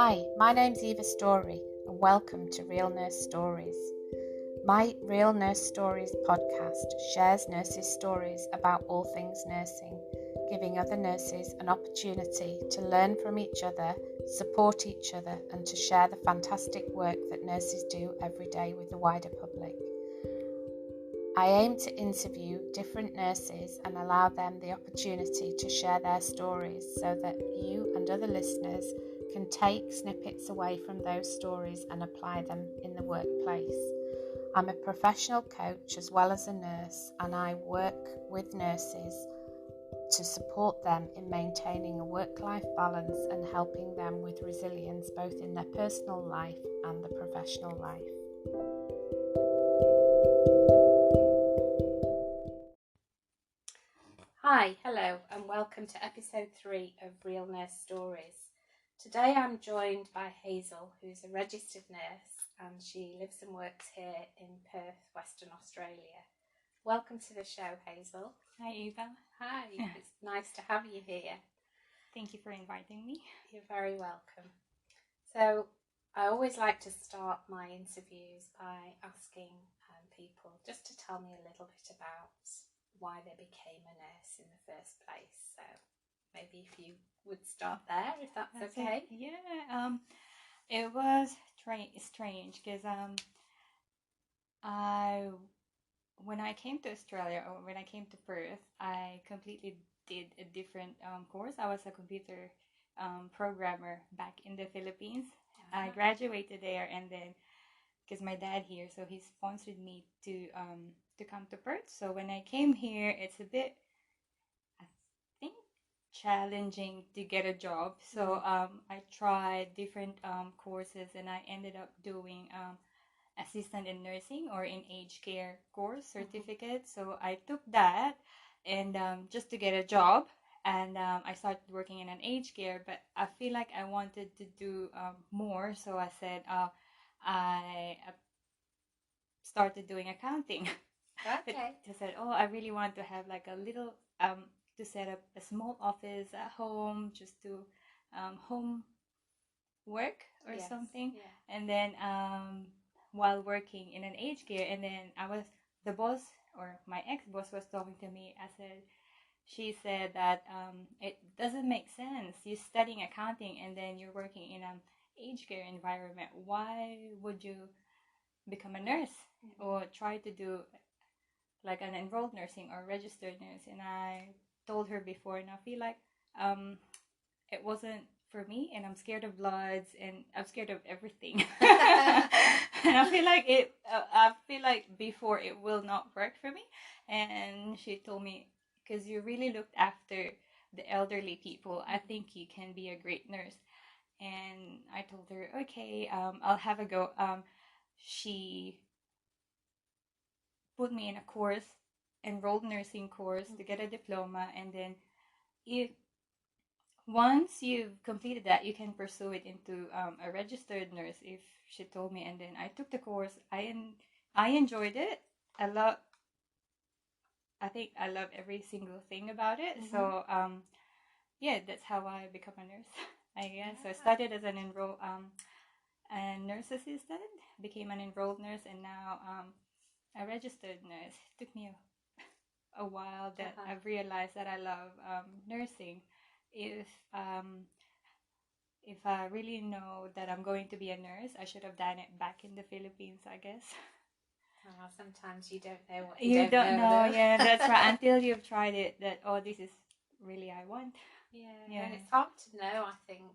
Hi, my name's Eva Story and welcome to Real Nurse Stories. My Real Nurse Stories podcast shares nurses' stories about all things nursing, giving other nurses an opportunity to learn from each other, support each other and to share the fantastic work that nurses do every day with the wider public. I aim to interview different nurses and allow them the opportunity to share their stories so that you and other listeners can take snippets away from those stories and apply them in the workplace. I'm a professional coach as well as a nurse, and I work with nurses to support them in maintaining a work-life balance and helping them with resilience both in their personal life and the professional life. Hi, hello, and welcome to episode 3 of Real Nurse Stories. Today I'm joined by Hazel, who's a registered nurse, and she lives and works here in Perth, Western Australia. Welcome to the show, Hazel. Hi, Eva. Hi, it's nice to have you here. Thank you for inviting me. You're very welcome. So, I always like to start my interviews by asking people just to tell me a little bit about why they became a nurse in the first place. So maybe if you would start there, if that's okay. It was strange because when I came to Australia, or when I came to Perth, I completely did a different course. I was a computer programmer back in the Philippines. I graduated there, and then because my dad here, so he sponsored me to come to Perth. So when I came here, it's a bit, I think, challenging to get a job. So I tried different courses, and I ended up doing assistant in nursing or in aged care course certificate. So I took that and just to get a job. And I started working in an aged care, but I feel like I wanted to do more. So I said, I started doing accounting. Okay. I said, I really want to have like a little, to set up a small office at home, just to home work or something. Yeah. And then while working in an aged care, and then the boss, or my ex-boss, was talking to me. She said that it doesn't make sense. You're studying accounting and then you're working in an aged care environment. Why would you become a nurse or try to do like an enrolled nursing or registered nurse? And I told her before, and I feel like it wasn't for me, and I'm scared of bloods, and I'm scared of everything. And I feel like before it will not work for me. And she told me, because you really looked after the elderly people, I think you can be a great nurse. And I told her, okay, I'll have a go. She put me in a course, enrolled nursing course, to get a diploma, and then once you've completed that, you can pursue it into a registered nurse, if she told me. And then I took the course. I enjoyed it a lot. I think I love every single thing about it. So that's how I become a nurse, I guess. So I started as an enrolled a nurse assistant, became an enrolled nurse, and now a registered nurse. It took me a while that I've realized that I love nursing. If I really know that I'm going to be a nurse, I should have done it back in the Philippines, I guess. Sometimes you don't know what you don't know. Yeah, that's right. Until you've tried it, that this is really I want. Yeah. And it's hard to know, I think,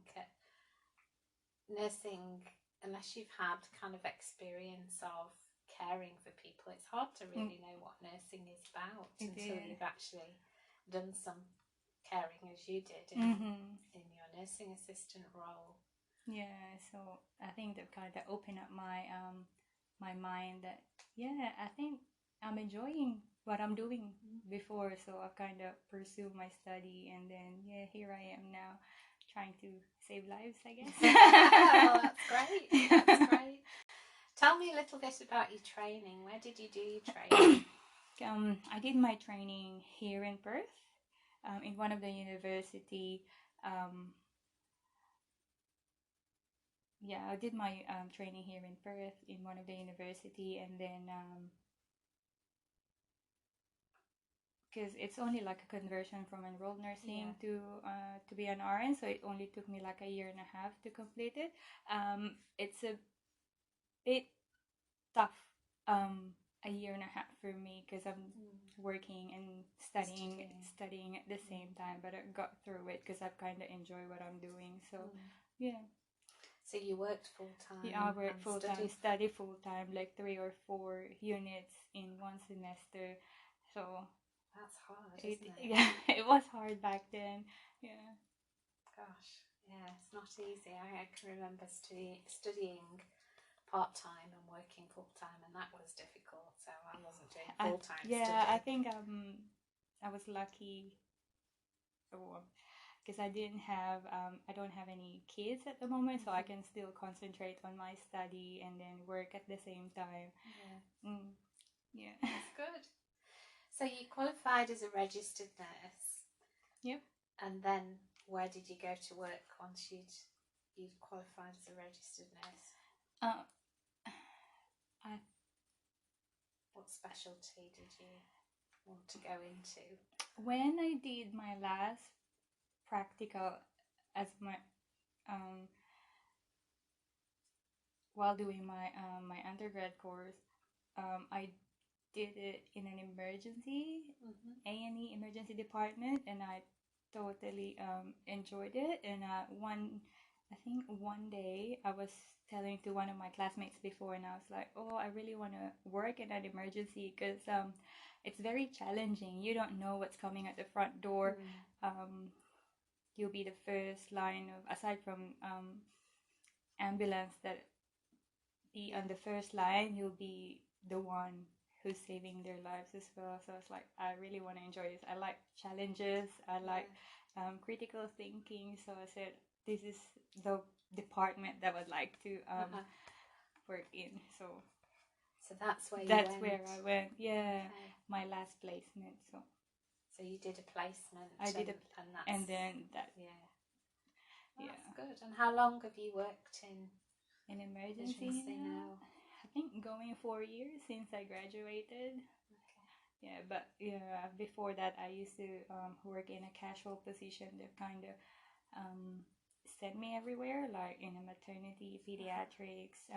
nursing, unless you've had kind of experience of caring for people. It's hard to really know what nursing is about until you've actually done some caring, as you did in your nursing assistant role. Yeah, so I think that kind of opened up my my mind that I think I'm enjoying what I'm doing before. So I kind of pursue my study, and then here I am now trying to save lives, I guess. Well, that's great. That's great. Tell me a little bit about your training. Where did you do your training? I did my training here in Perth, in one of the university I did my training here in Perth in one of the university, and then because it's only like a conversion from enrolled nursing to be an RN, so it only took me like a year and a half to complete it. It's a bit tough, a year and a half for me, because I'm working and studying at the same time, but I got through it because I kind of enjoy what I'm doing. So yeah. So you worked full time? Yeah, I worked full time, study full time, like 3 or 4 units in one semester. So that's hard, isn't it? Yeah, it was hard back then. Yeah. Gosh, yeah, it's not easy. I can remember studying part-time and working full-time, and that was difficult, so I wasn't doing full-time studying. I think I was lucky because I don't have any kids at the moment, so I can still concentrate on my study and then work at the same time. Yeah. That's good. So you qualified as a registered nurse. Yep. And then where did you go to work once you'd qualified as a registered nurse? What specialty did you want to go into? When I did my last practical as my while doing my my undergrad course, I did it in an emergency A&E emergency department, and I totally enjoyed it. And I think one day I was telling to one of my classmates before, and I was like, oh, I really want to work in an emergency because it's very challenging. You don't know what's coming at the front door. You'll be the first line of, aside from ambulance that be on the first line, you'll be the one who's saving their lives as well. So it's like, I really want to enjoy this. I like challenges. I like critical thinking. So I said, this is the department that I would like to work in. So that's where that's where I went. Yeah, my last placement. So you did a placement. I did and then that. Well, that's good. And how long have you worked in emergency now? I think going 4 years since I graduated. Yeah, but before that I used to work in a casual position that kind of sent me everywhere, like in a maternity, pediatrics,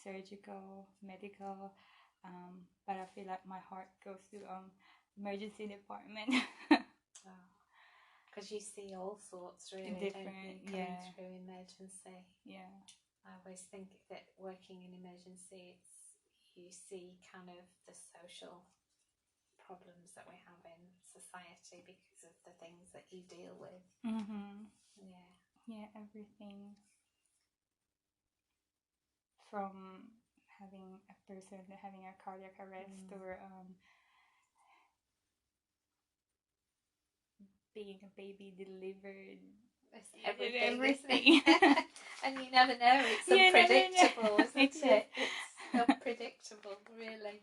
surgical, medical, but I feel like my heart goes to emergency department. Because you see all sorts, really, different, coming through emergency. Yeah. I always think that working in emergency, you see kind of the social problems that we have in society because of the things that you deal with. Yeah, everything from having a person having a cardiac arrest or being a baby delivered. It's everything. And you never know. It's unpredictable, isn't it? It's unpredictable, really.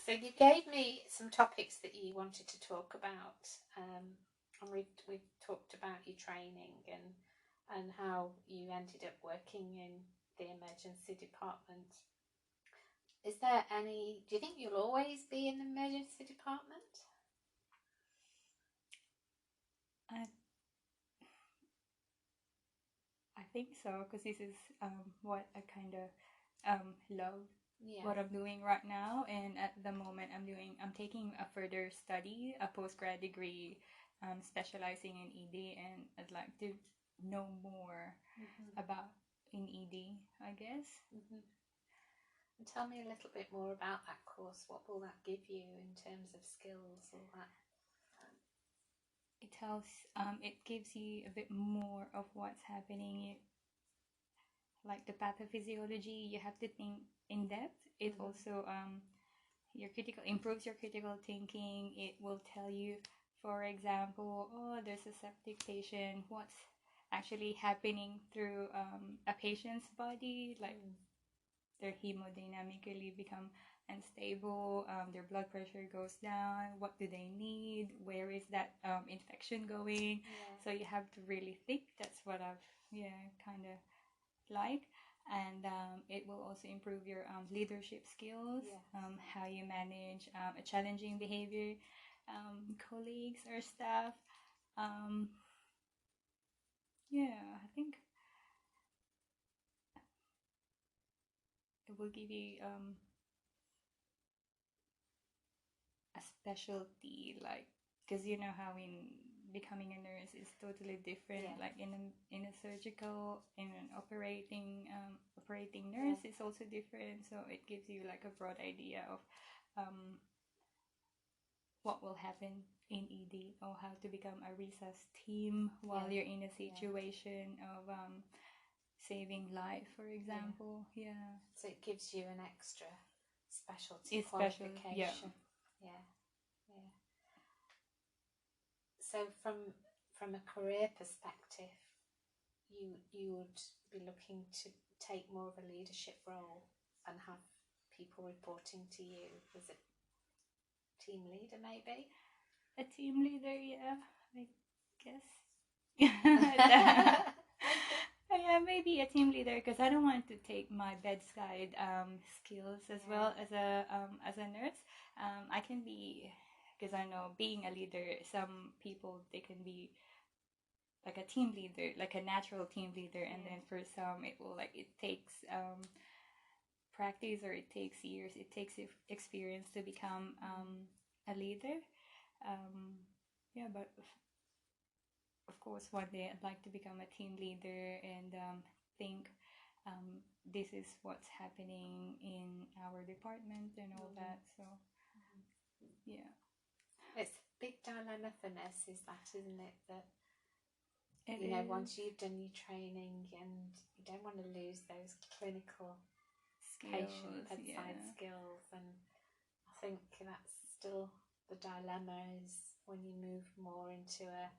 So you gave me some topics that you wanted to talk about, and we've talked about your training and how you ended up working in the emergency department. Is there any? Do you think you'll always be in the emergency department? I think so, because this is what I kind of love. What I'm doing right now, and at the moment I'm taking a further study, a postgrad degree, specializing in ED, and I'd like to know more about in ED, I guess. And tell me a little bit more about that course. What will that give you in terms of skills, all that? It gives you a bit more of what's happening, like the pathophysiology. You have to think in depth. It also improves your critical thinking. It will tell you For example, oh, there's a septic patient. What's actually happening through a patient's body? Like their hemodynamically become unstable, their blood pressure goes down. What do they need? Where is that infection going? So you have to really think. That's what I've kind of like. And it will also improve your leadership skills, how you manage a challenging behavior, colleagues or staff. I think it will give you a specialty, like, because you know how in becoming a nurse is totally different. Like in a surgical, in an operating nurse is also different. So it gives you like a broad idea of what will happen in ED, or how to become a resus team while you're in a situation of saving life, for example. So it gives you an extra specialty qualification. So from a career perspective, you would be looking to take more of a leadership role and have people reporting to you. Was it team leader, maybe? A team leader, I guess. Yeah, maybe a team leader, because I don't want to take my bedside skills as well as a nurse. I can be, because I know being a leader, some people, they can be like a team leader, like a natural team leader, and then for some it will, like, it takes practice, or it takes years, it takes experience to become a leader. But of course one day I'd like to become a team leader and think this is what's happening in our department and all that. So it's a big dilemma for nurses, that, isn't it? That you know, once you've done your training, and you don't want to lose those clinical patient bedside skills. And I think that's still the dilemma, is when you move more into a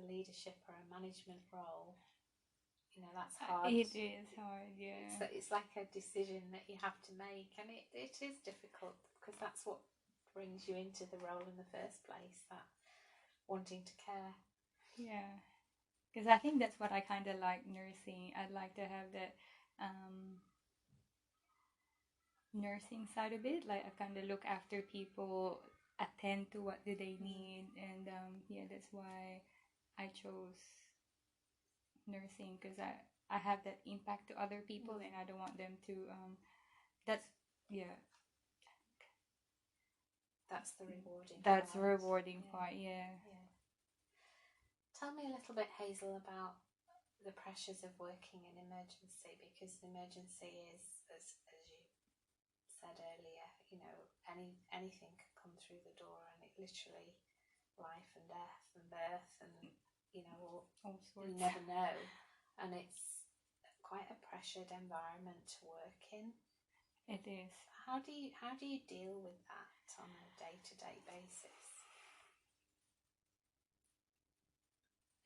leadership or a management role, you know, that's hard. It is hard, It's like a decision that you have to make, and it is difficult, because that's what brings you into the role in the first place, that wanting to care. Because I think that's what I kind of like nursing. I'd like to have that nursing side of it. Like, I kind of look after people, attend to what do they need, and that's why I chose nursing, because I have that impact to other people, and I don't want them to that's the rewarding that's part. the rewarding part. Tell me a little bit, Hazel, about the pressures of working in emergency, because emergency is, as you said earlier, you know, anything can come through the door, and it literally, life and death and birth, and you know, all sorts. You never know, and it's quite a pressured environment to work in. It is. How do you deal with that on a day-to-day basis?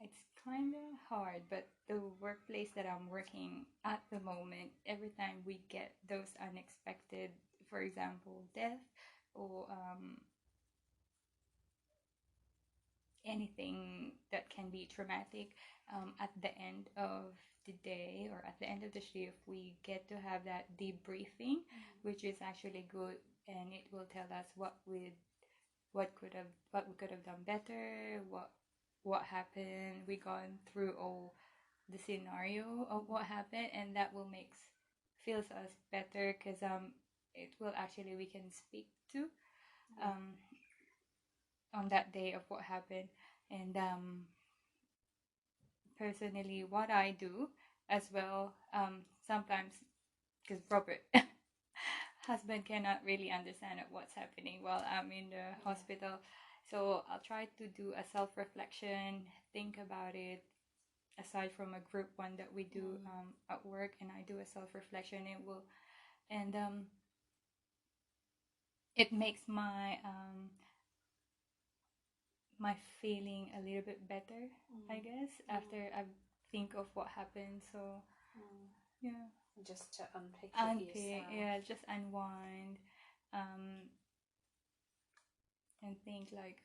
It's kind of hard, but the workplace that I'm working at the moment, every time we get those unexpected, for example, death or anything that can be traumatic, at the end of the day or at the end of the shift, we get to have that debriefing, which is actually good, and it will tell us what we could have done better, what happened. We gone through all the scenario of what happened, and that will feels us better, because it will actually, we can speak to on that day of what happened. And personally, what I do as well, sometimes, because Robert husband cannot really understand what's happening while I'm in the hospital, so I'll try to do a self-reflection, think about it, aside from a group one that we do at work, and I do a self-reflection. It makes my my feeling a little bit better, I guess, after I think of what happened. So yeah, just to unpick it yourself. Yeah, just unwind, and think like,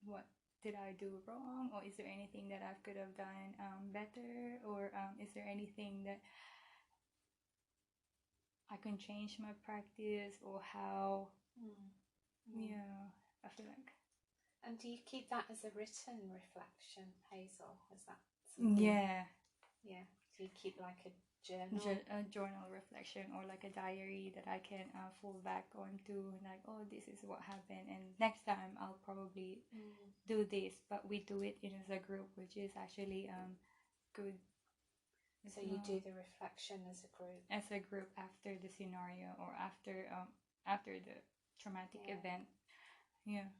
what did I do wrong, or is there anything that I could have done better, or is there anything that I can change my practice, or how? Yeah, I feel like. And do you keep that as a written reflection, Hazel? Is that something? Yeah. Do you keep like a journal? A journal reflection, or like a diary that I can fall back onto, like, oh, this is what happened, and next time I'll probably do this. But we do it as a group, which is actually good. So you do the reflection as a group? As a group after the scenario, or after the traumatic event. Yeah.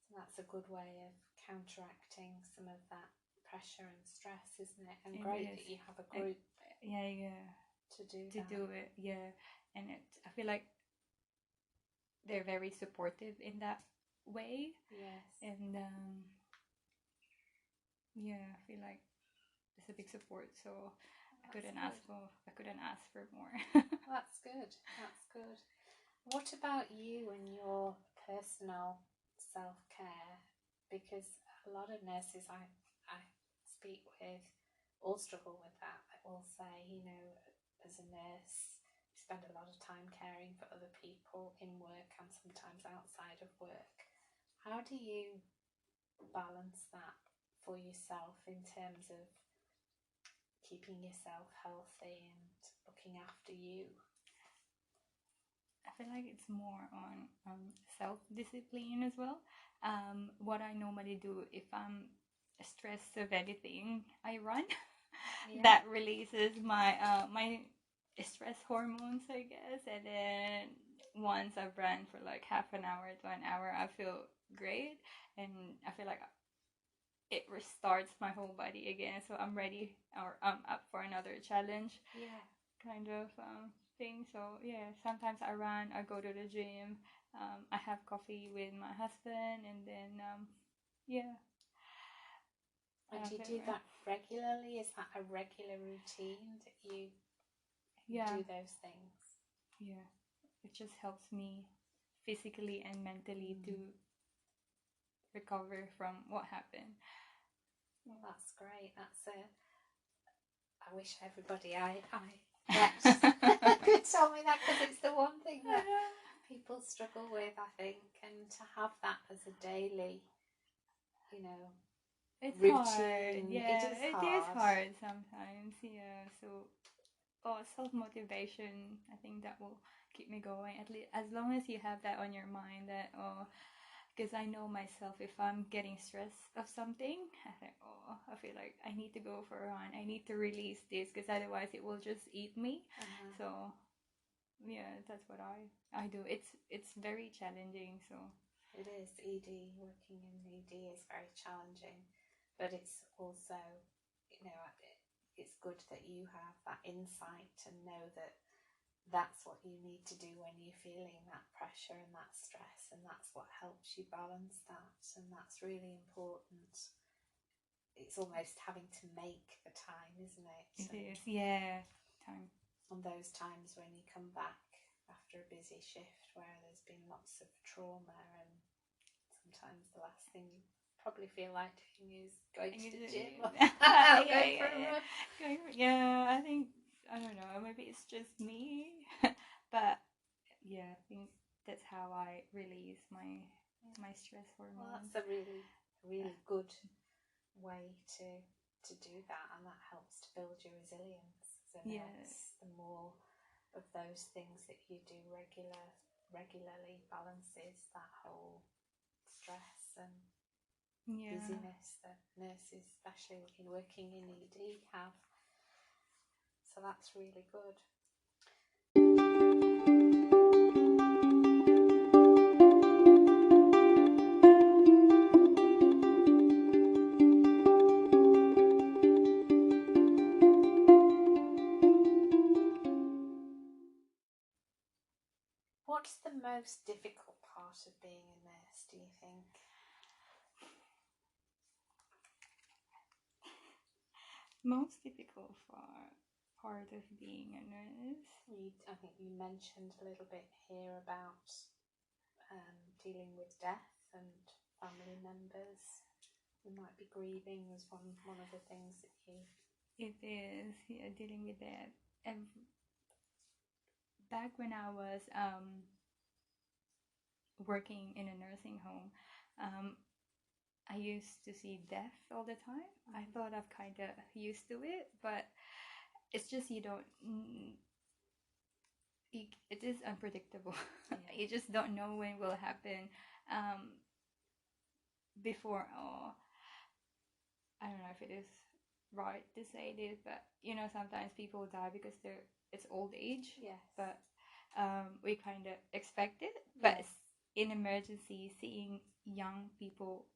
So that's a good way of counteracting some of that pressure and stress, isn't it? And great that you have a group. To do it. Yeah. And I feel like they're very supportive in that way. Yes. And I feel like it's a big support. So I couldn't ask for more. That's good. What about you and your personal self-care? Because a lot of nurses I speak with all struggle with that. They all say, as a nurse, you spend a lot of time caring for other people in work and sometimes outside of work. How do you balance that for yourself in terms of keeping yourself healthy and looking after you? I feel like it's more on self-discipline as well. What I normally do, if I'm stressed of anything, I run. That releases my my stress hormones, I guess. And then once I've run for like half an hour to an hour, I feel great, and I feel like it restarts my whole body again. So I'm ready, or I'm up for another challenge. Kind of thing. So sometimes I run, I go to the gym, I have coffee with my husband, and then And do you do that regularly? Is that a regular routine that you do those things? Yeah, it just helps me physically and mentally to recover from what happened. Well, that's great. I wish everybody I met could tell me that, because it's the one thing that people struggle with, I think, and to have that as a daily, it's routine. Hard. Yeah, it is hard sometimes. Yeah, so self-motivation, I think that will keep me going, at least as long as you have that on your mind, that because I know myself, if I'm getting stressed of something, I think, I feel like I need to go for a run, I need to release this, because otherwise it will just eat me. So that's what I do. It's very challenging. So it is. Working in ED is very challenging, but it's also, it's good that you have that insight and know that that's what you need to do when you're feeling that pressure and that stress, and that's what helps you balance that, and that's really important. It's almost having to make the time, isn't it? It is, time. On those times when you come back after a busy shift where there's been lots of trauma, and sometimes the last thing you probably feel like doing is going to the gym. I think, I don't know, maybe it's just me, but I think that's how I release my stress hormones. Well, that's a really, really good way to do that, and that helps to build your resilience. So the more of those things that you do regularly balances that whole stress and busyness that nurses, especially working in ED, have. So that's really good. What's the most difficult part of being a nurse, do you think? Most difficult part of being a nurse. I think you mentioned a little bit here about dealing with death and family members. You might be grieving was one of the things that you... It is, yeah, dealing with that. And back when I was working in a nursing home, I used to see death all the time. I thought I've kind of used to it, but it's just you don't... It is unpredictable. Yeah. You just don't know when it will happen. Before, I don't know if it is right to say this, but sometimes people die because it's old age. Yes. But we kind of expect it. But Yes. in emergency, seeing young people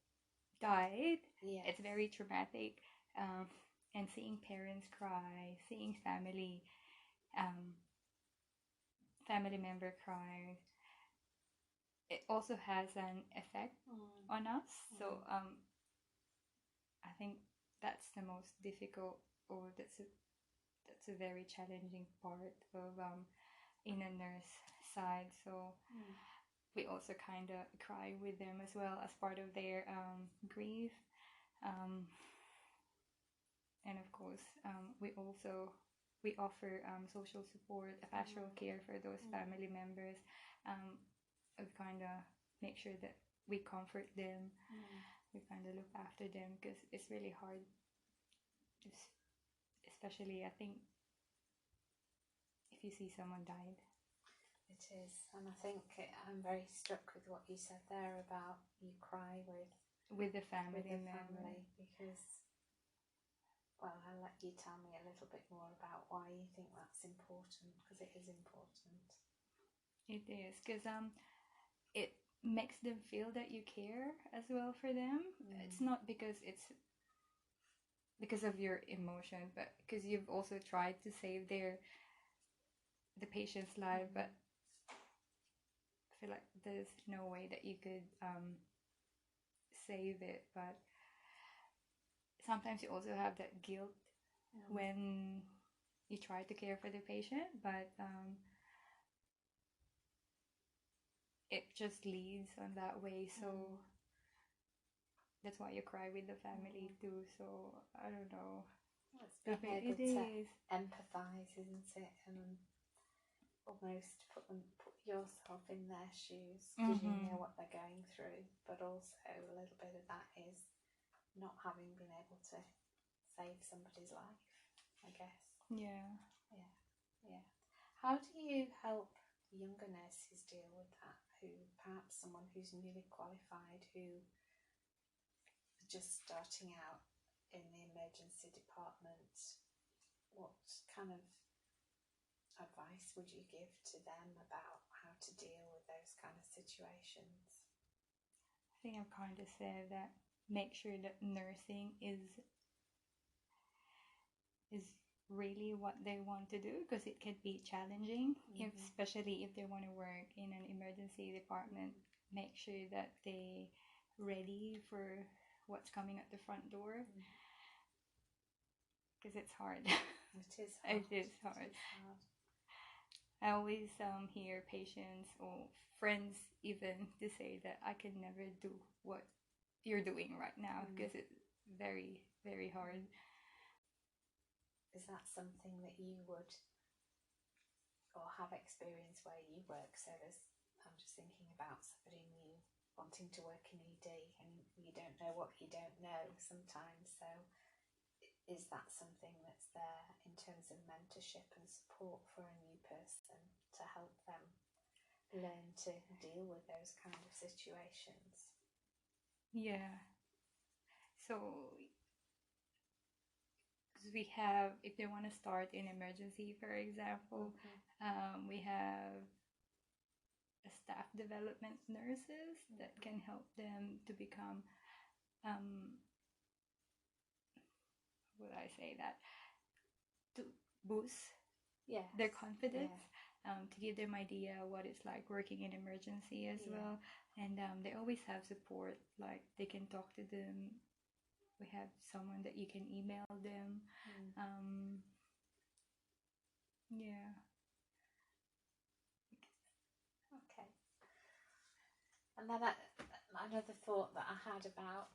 died, Yes. it's very traumatic. And seeing parents cry, seeing family member cry, it also has an effect on us. So I think that's the most difficult, or that's a very challenging part of in a nurse side. So we also kind of cry with them as well as part of their grief. And of course, we offer social support, pastoral care for those family members. We kind of make sure that we comfort them. We kind of look after them because it's really hard, especially I think if you see someone died. It is, and I think I'm very struck with what you said there about you cry with the family member, because, well, I'll let you tell me a little bit more about why you think that's important, because it is important. It is, because it makes them feel that you care as well for them. It's not because of your emotion, but because you've also tried to save the patient's life, but I feel like there's no way that you could save it. But sometimes you also have that guilt when you try to care for the patient, but it just leads on that way. So that's why you cry with the family too. So I don't know. It's being able to empathise, isn't it? And almost put yourself in their shoes, because you know what they're going through. But also a little bit of that is not having been able to save somebody's life, I guess. Yeah. How do you help younger nurses deal with that, who perhaps someone who's newly qualified, who is just starting out in the emergency department? What kind of advice would you give to them about how to deal with those kind of situations? I think I've kind of said that make sure that nursing is really what they want to do, because it can be challenging, especially if they want to work in an emergency department. Make sure that they ready for what's coming at the front door, because it's hard. It is hard. It is hard. I always hear patients or friends even to say that I can never do what you're doing right now, because it's very, very hard. Is that something that you would, or have experience where you work? So I'm just thinking about somebody new wanting to work in ED, and you don't know what you don't know sometimes. So is that something that's there in terms of mentorship and support for a new person to help them learn to deal with those kind of situations? Yeah. So we have, if they want to start in emergency, for example, we have a staff development nurses that can help them to become, would I say that, to boost their confidence, to give them idea what it's like working in emergency as well. And they always have support, like they can talk to them we have someone that you can email them. Yeah. Okay. And then another thought that I had about,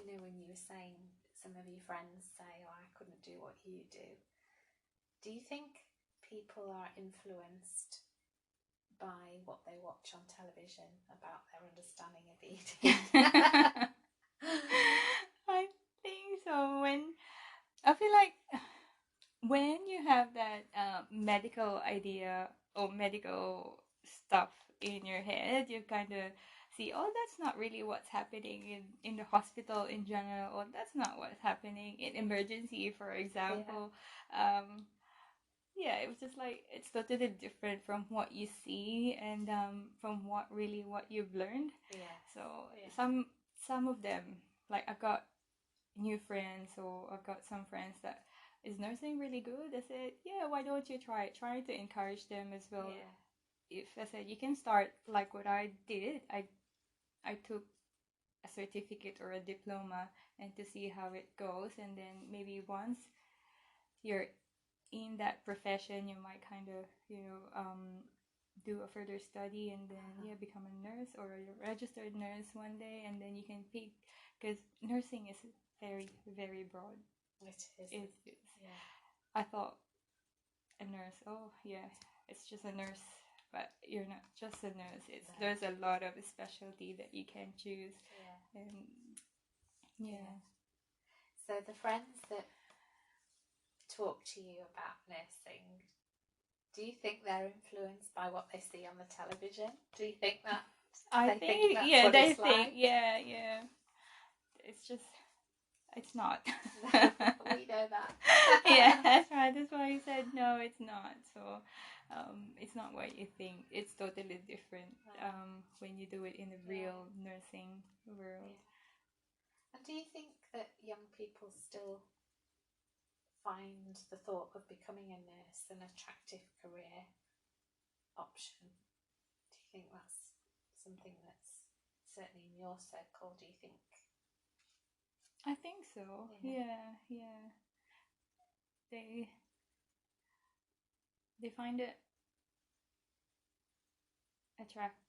you know, when you were saying some of your friends say, oh, I couldn't do what you do you think people are influenced by what they watch on television about their understanding of eating? I think so. I feel like when you have that medical idea or medical stuff in your head, you kind of see, oh, that's not really what's happening in the hospital in general, or that's not what's happening in emergency, for example. Yeah, it was just like it's totally different from what you see and from what you've learned. Yeah. So some of them, like I've got new friends, or I've got some friends that is nursing really good. I said, yeah, why don't you try it? Try to encourage them as well. Yeah. If I said you can start like what I did, I took a certificate or a diploma and to see how it goes, and then maybe once you're in that profession, you might kind of do a further study and then become a nurse or a registered nurse one day, and then you can pick, because nursing is very, very broad. It is. Yeah. I thought a nurse, oh yeah, it's just a nurse, but you're not just a nurse. There's a lot of specialty that you can choose. Yeah. And yeah. So the friends that talk to you about nursing, do you think they're influenced by what they see on the television? Do you think that I think that's yeah, what they it's think like? yeah. It's just, it's not. We know that. Yeah, that's right. That's why I said no, it's not. So it's not what you think. It's totally different when you do it in the real nursing world. Yeah. And do you think that young people still find the thought of becoming a nurse an attractive career option? Do you think that's something that's certainly in your circle? Do you think? I think so. Yeah. They find it attractive.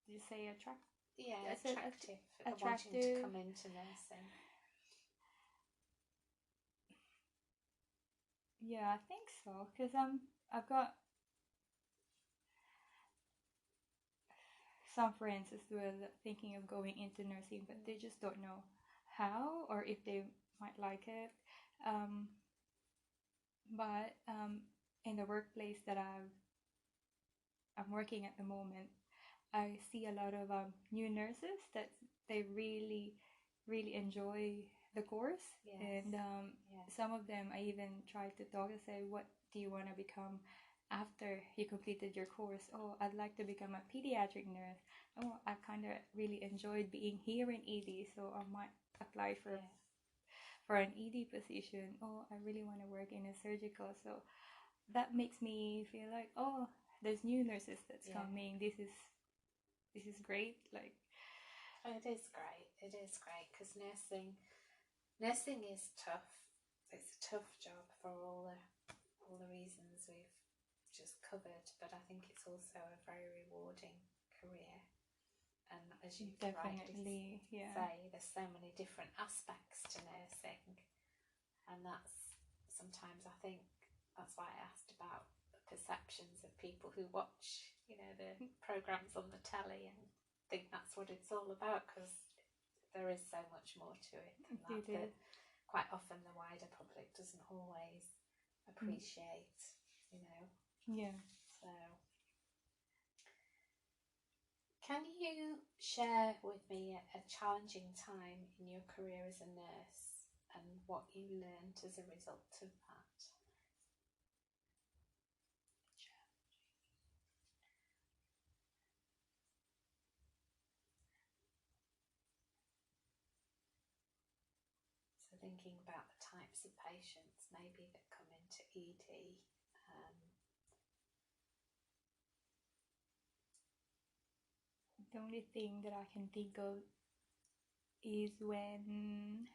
Did you say attract? Yeah, attractive. Wanting to come into nursing. Yeah, I think so. Because I've got some friends as well thinking of going into nursing, but they just don't know how or if they might like it. But in the workplace that I'm working at the moment, I see a lot of new nurses that they really, really enjoy the course. Yes. And some of them I even tried to talk and say, what do you want to become after you completed your course? Oh, I'd like to become a pediatric nurse. Oh, I kind of really enjoyed being here in ED, so I might apply for an ED position. Oh, I really want to work in a surgical. So that makes me feel like, oh, there's new nurses that's coming. This is great. Like, it is great. It is great because nursing is tough. It's a tough job for all the reasons we've just covered, but I think it's also a very rewarding career. And as you rightly say, there's so many different aspects to nursing, and that's sometimes I think that's why I asked about the perceptions of people who watch, you know, the programs on the telly and think that's what it's all about, because there is so much more to it than that quite often the wider public doesn't always appreciate, you know. Yeah. So can you share with me a challenging time in your career as a nurse and what you learned as a result of that? So thinking about the types of patients maybe that come into ED. The only thing that I can think of is when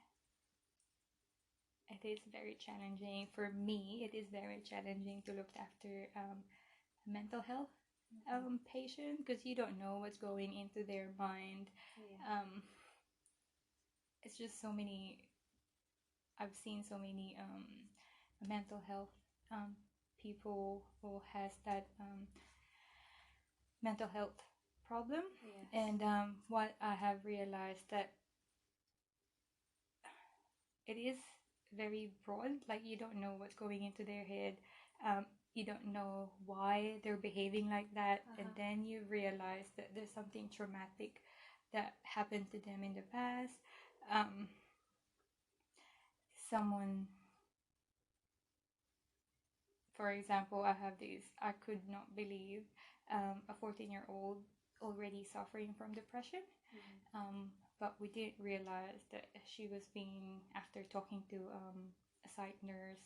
it is very challenging. For me, it is very challenging to look after mental health patient, because you don't know what's going into their mind. It's just so many. I've seen so many mental health people who has that mental health problem. Yes. And what I have realized that it is very broad. Like, you don't know what's going into their head. You don't know why they're behaving like that. And then you realize that there's something traumatic that happened to them in the past. Someone, for example, I could not believe a 14-year-old already suffering from depression. But we didn't realize that she was after talking to a site nurse,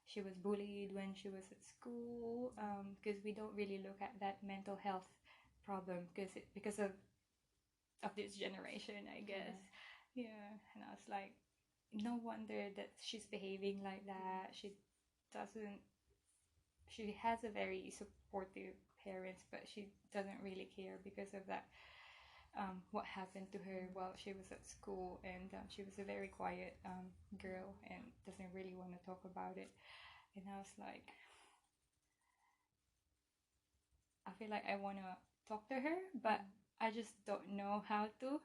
she was bullied when she was at school, because we don't really look at that mental health problem because of this generation, I guess. Yeah. And I was like, no wonder that she's behaving like that. She has a very supportive parents, but she doesn't really care because of that. What happened to her while she was at school, and she was a very quiet girl and doesn't really want to talk about it. And I was like, I feel like I want to talk to her, but I just don't know how to.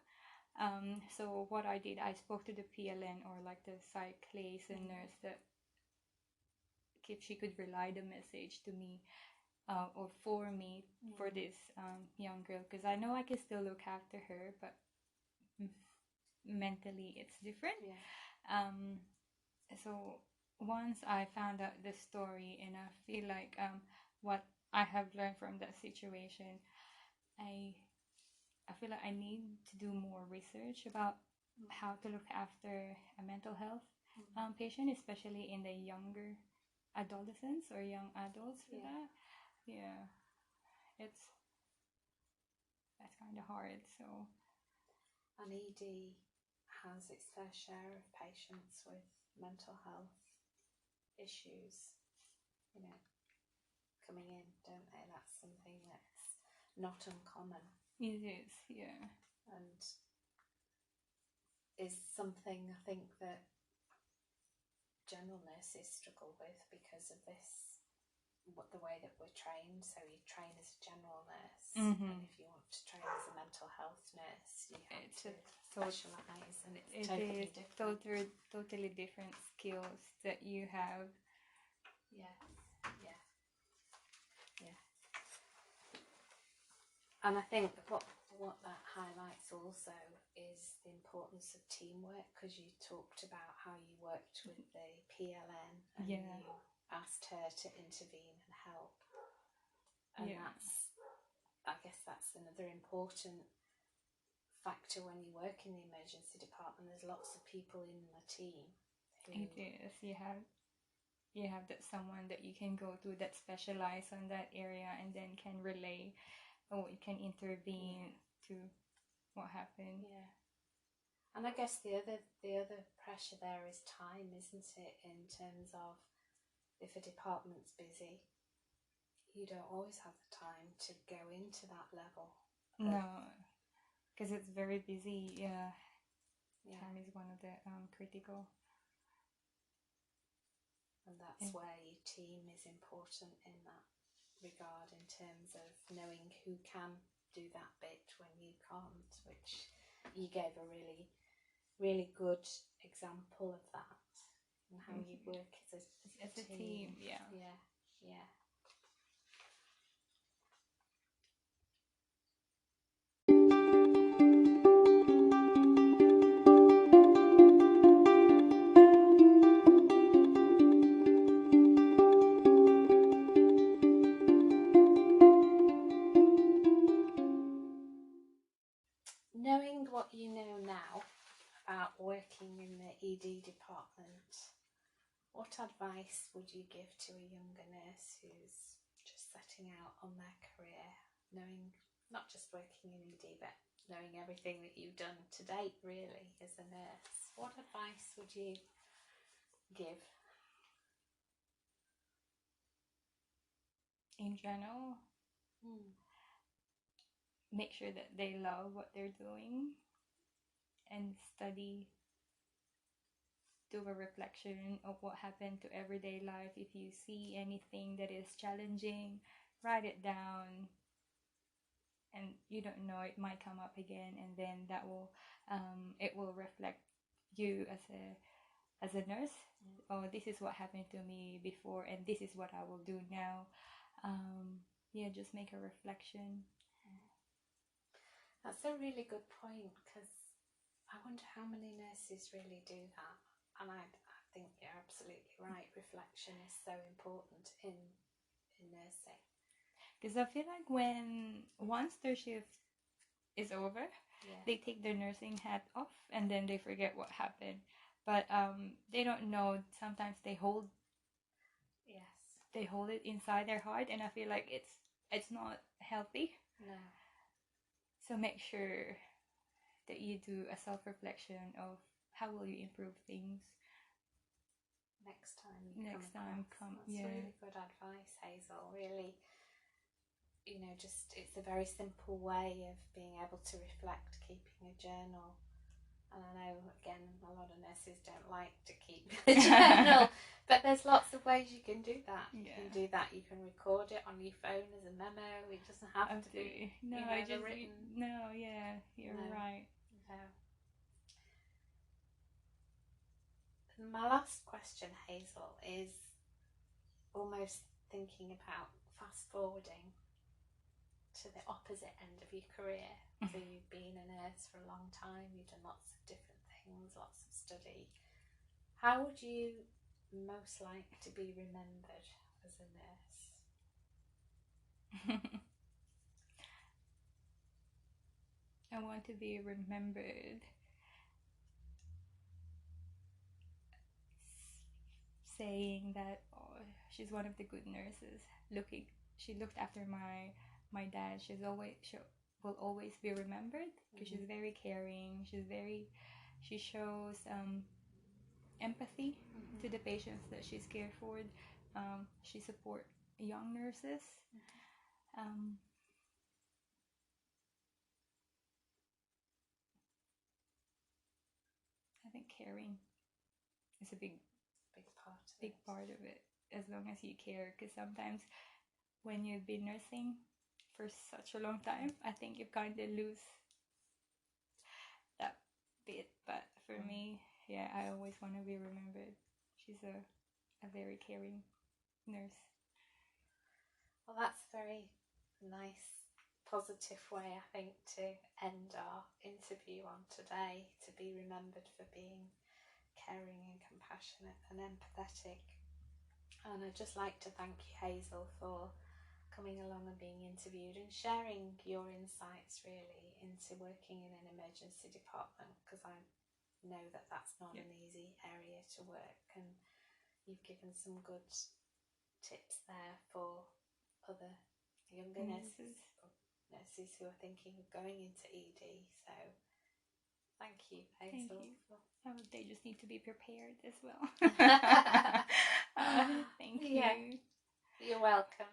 So what I did, I spoke to the PLN, or like the psych liaison nurse, that if she could relay the message to me, or for me, for this young girl, because I know I can still look after her, but mentally it's different. So once I found out the story, and I feel like what I have learned from that situation, I feel like I need to do more research about how to look after a mental health patient, especially in the younger adolescents or young adults. For that, that's kind of hard. So an ED has its fair share of patients with mental health issues, coming in, don't they? That's something that's not uncommon. It is, yeah. And is something I think that general nurses struggle with because of this, the way that we're trained. So you train as a general nurse, and if you want to train as a mental health nurse, you have to specialise, and it's totally different. Totally different skills that you have. Yeah. And I think what that highlights also is the importance of teamwork, because you talked about how you worked with the PLN and you asked her to intervene and help. And I guess that's another important factor when you work in the emergency department. There's lots of people in the team. It is. You have that someone that you can go to that specialize on that area, and then can relay, or you can intervene to what happened. Yeah. And I guess the other pressure there is time, isn't it? In terms of, if a department's busy, you don't always have the time to go into that level. No, because it's very busy. Yeah. Time is one of the critical. And that's where your team is important in that regard, in terms of knowing who can do that bit when you can't, which you gave a really, really good example of that, and how you work as a team. Yeah. Knowing what you know now about working in the ED department, what advice would you give to a younger nurse who's just setting out on their career, knowing not just working in ED, but knowing everything that you've done to date, really, as a nurse, what advice would you give? In general, make sure that they love what they're doing and study. Do a reflection of what happened to everyday life. If you see anything that is challenging, write it down. And you don't know, it might come up again, and then that will it will reflect you as a nurse. Oh, this is what happened to me before, and this is what I will do now. Yeah, just make a reflection. That's a really good point, because I wonder how many nurses really do that. And I think you're absolutely right. Reflection is so important in nursing. Because I feel like once their shift is over, they take their nursing hat off, and then they forget what happened. But they don't know. Sometimes they hold it inside their heart, and I feel like it's not healthy. No. So make sure that you do a self-reflection of how will you improve things next time. That's really good advice, Hazel. Really, just it's a very simple way of being able to reflect, keeping a journal. And I know, again, a lot of nurses don't like to keep a journal, but there's lots of ways you can do that. You can do that. You can record it on your phone as a memo. It doesn't have to be written. You're right. No. And my last question, Hazel, is almost thinking about fast forwarding to the opposite end of your career. So you've been a nurse for a long time, you've done lots of different things, lots of study. How would you most like to be remembered as a nurse? I want to be remembered saying that, oh, she's one of the good nurses. She looked after my dad. She will always be remembered because she's very caring. She shows empathy to the patients that she's cared for. She supports young nurses. I think caring is a big part of it, as long as you care, because sometimes when you've been nursing for such a long time, I think you kind of lose that bit. But for me, I always want to be remembered. She's a very caring nurse. Well, that's a very nice, positive way, I think, to end our interview on today, to be remembered for being caring and compassionate and empathetic. And I'd just like to thank you, Hazel, for coming along and being interviewed and sharing your insights really into working in an emergency department, because I know that that's not an easy area to work, and you've given some good tips there for other younger nurses who are thinking of going into ED. So thank you, Hazel. Thank you. They just need to be prepared as well. Thank you. You're welcome.